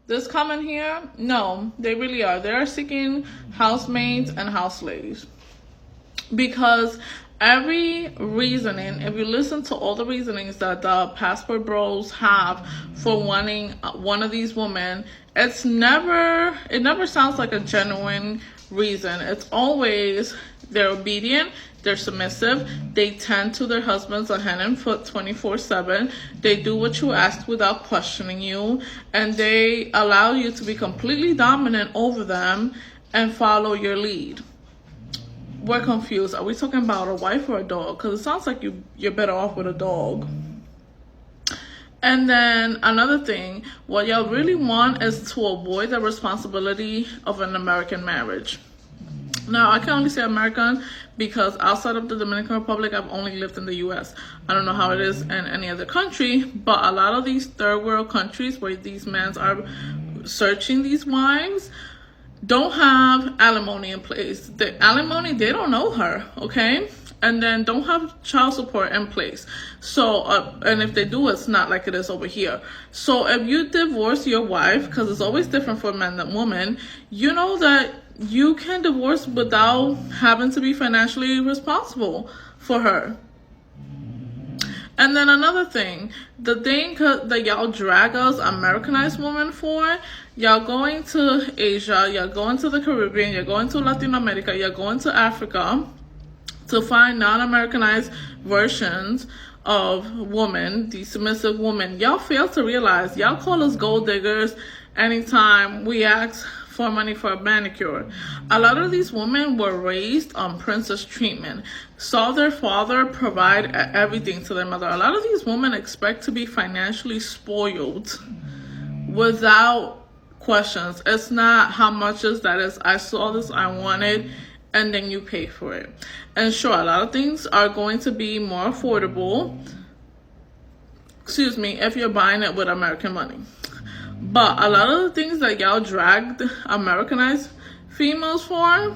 This comment here, no, they really are. They are seeking housemaids and house slaves. Because every reasoning, if you listen to all the reasonings that the passport bros have for wanting one of these women, it never sounds like a genuine reason. It's always they're obedient, they're submissive, they tend to their husbands on hand and foot 24/7, they do what you ask without questioning you, and they allow you to be completely dominant over them and follow your lead. We're confused. Are we talking about a wife or a dog? Because it sounds like you're better off with a dog. And then another thing, what y'all really want is to avoid the responsibility of an American marriage. Now, I can only say American because outside of the Dominican Republic, I've only lived in the US. I don't know how it is in any other country, but a lot of these third world countries where these men are searching these wives don't have alimony in place. The alimony, they don't know her, okay? And then don't have child support in place. So, and if they do, it's not like it is over here. So if you divorce your wife, because it's always different for men than women, you know that you can divorce without having to be financially responsible for her. And then another thing, the thing that y'all drag us Americanized women for, y'all going to Asia, y'all going to the Caribbean, you're going to Latin America, you're going to Africa to find non-Americanized versions of women, these submissive women. Y'all fail to realize, y'all call us gold diggers anytime we ask for money for a manicure. A lot of these women were raised on princess treatment, saw their father provide everything to their mother. A lot of these women expect to be financially spoiled without questions. It's not how much is that, is I saw this, I wanted, and then you pay for it. And sure, a lot of things are going to be more affordable, if you're buying it with American money. But a lot of the things that y'all dragged Americanized females for,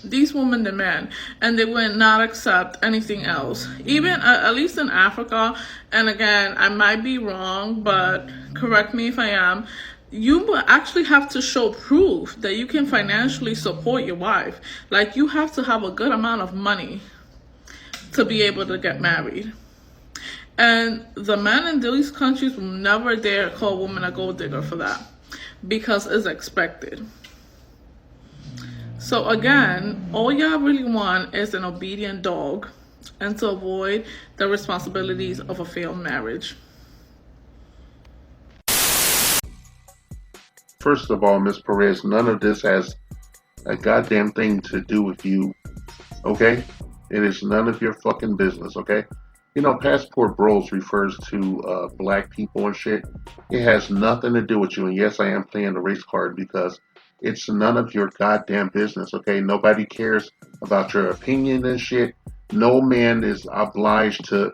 these women demand, and they would not accept anything else. Even at least in Africa, and again, I might be wrong, but correct me if I am, you will actually have to show proof that you can financially support your wife. Like, you have to have a good amount of money to be able to get married. And the men in these countries will never dare call a woman a gold digger for that, because it's expected. So again, all y'all really want is an obedient dog and to avoid the responsibilities of a failed marriage. First of all, Miss Perez, none of this has a goddamn thing to do with you, okay? It is none of your fucking business, okay? You know, passport bros refers to black people and shit. It has nothing to do with you. And yes, I am playing the race card because it's none of your goddamn business, okay? Nobody cares about your opinion and shit. No man is obliged to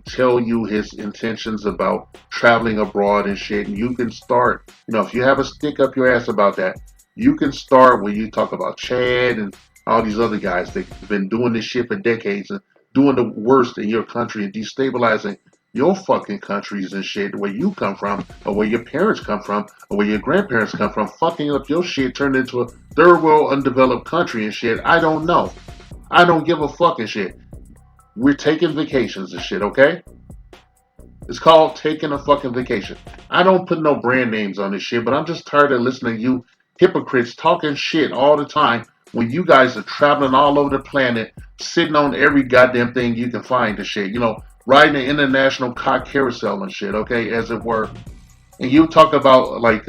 tell you his intentions about traveling abroad and shit. And you can start, if you have a stick up your ass about that, you can start when you talk about Chad and all these other guys that've been doing this shit for decades and doing the worst in your country and destabilizing your fucking countries and shit, where you come from, or where your parents come from, or where your grandparents come from, fucking up your shit, turned into a third world undeveloped country and shit. I don't know. I don't give a fucking shit. We're taking vacations and shit, okay? It's called taking a fucking vacation. I don't put no brand names on this shit, but I'm just tired of listening to you hypocrites talking shit all the time when you guys are traveling all over the planet, sitting on every goddamn thing you can find and shit, riding the international cock carousel and shit, okay, as it were. And you talk about, like,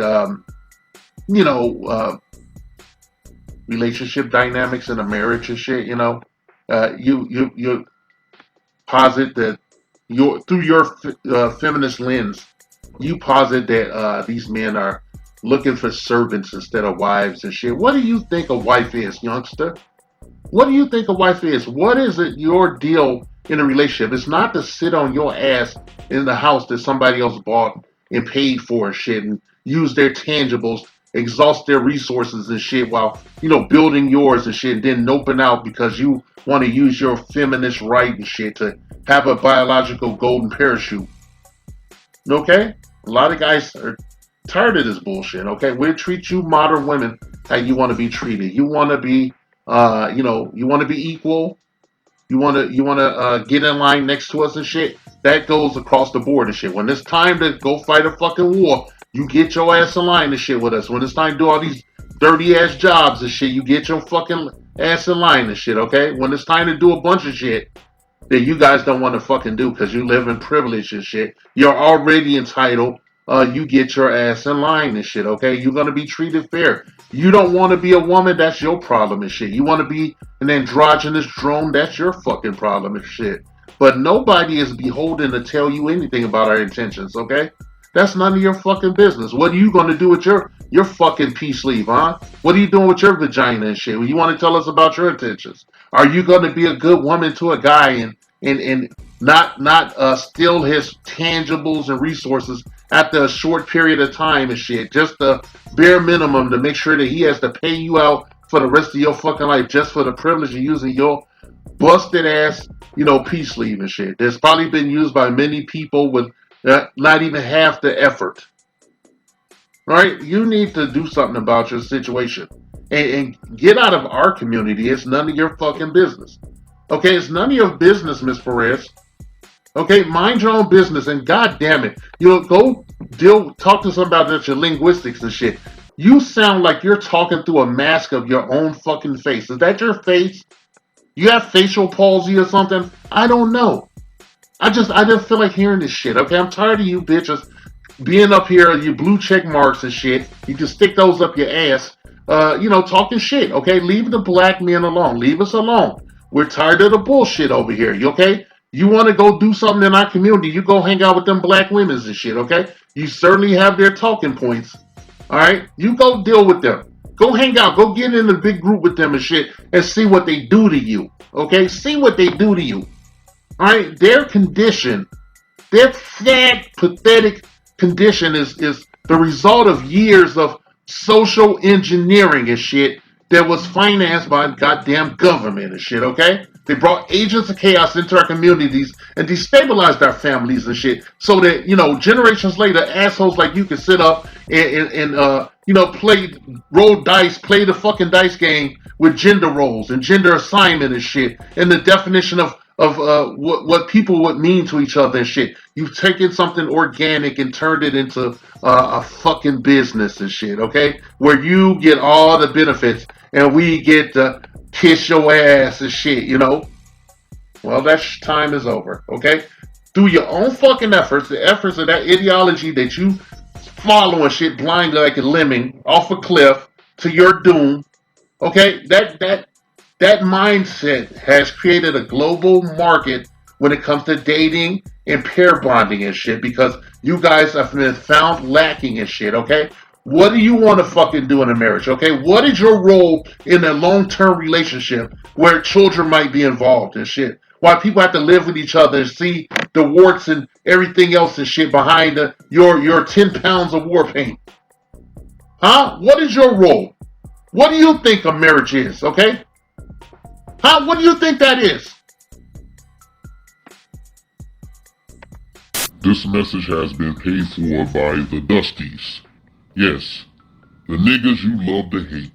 relationship dynamics in a marriage and shit, you posit that through your feminist lens, you posit that these men are looking for servants instead of wives and shit. What do you think a wife is, youngster? What do you think a wife is? What is it your deal in a relationship? It's not to sit on your ass in the house that somebody else bought and paid for and shit and use their tangibles, exhaust their resources and shit while, building yours and shit, and then noping out because you want to use your feminist right and shit to have a biological golden parachute. Okay? A lot of guys are Tired of this bullshit, okay? We'll treat you modern women how you want to be treated. You want to be, you want to be equal. You want to get in line next to us and shit. That goes across the board and shit. When it's time to go fight a fucking war, you get your ass in line and shit with us. When it's time to do all these dirty ass jobs and shit, you get your fucking ass in line and shit, okay? When it's time to do a bunch of shit that you guys don't want to fucking do because you live in privilege and shit, you're already entitled. You get your ass in line and shit, okay? You're gonna be treated fair. You don't want to be a woman, that's your problem and shit. You want to be an androgynous drone, that's your fucking problem and shit. But nobody is beholden to tell you anything about our intentions, okay? That's none of your fucking business. What are you gonna do with your fucking peace sleeve, huh? What are you doing with your vagina and shit? You want to tell us about your intentions? Are you gonna be a good woman to a guy and not steal his tangibles and resources after a short period of time and shit? Just the bare minimum to make sure that he has to pay you out for the rest of your fucking life just for the privilege of using your busted ass, peace sleeve and shit. That's probably been used by many people with not even half the effort. Right? You need to do something about your situation and get out of our community. It's none of your fucking business. Okay, it's none of your business, Miss Perez. Okay, mind your own business and god damn it, go talk to somebody about your linguistics and shit. You sound like you're talking through a mask of your own fucking face. Is that your face? You have facial palsy or something? I don't know. I just feel like hearing this shit. Okay, I'm tired of you bitches being up here, your blue check marks and shit. You can stick those up your ass. Talking shit. Okay, leave the black men alone. Leave us alone. We're tired of the bullshit over here. You okay? You want to go do something in our community? You go hang out with them black women and shit. Okay? You certainly have their talking points. All right, you go deal with them. Go hang out. Go get in a big group with them and shit, and see what they do to you. Okay? See what they do to you. All right? Their condition, their sad, pathetic condition is the result of years of social engineering and shit that was financed by goddamn government and shit, okay? They brought agents of chaos into our communities and destabilized our families and shit so that, generations later, assholes like you can sit up and play, roll dice, play the fucking dice game with gender roles and gender assignment and shit and the definition of what people would mean to each other and shit. You've taken something organic and turned it into a fucking business and shit, okay? Where you get all the benefits and we get to kiss your ass and shit. Well, that time is over, okay? Through your own fucking efforts, the efforts of that ideology that you following shit blindly like a lemming off a cliff to your doom, okay? That mindset has created a global market when it comes to dating and pair bonding and shit because you guys have been found lacking and shit, okay? What do you want to fucking do in a marriage, okay? What is your role in a long-term relationship where children might be involved and shit? Why people have to live with each other and see the warts and everything else and shit behind your 10 pounds of war paint? Huh? What is your role? What do you think a marriage is, okay? Huh? What do you think that is? This message has been paid for by the Dusties. Yes, the niggas you love to hate.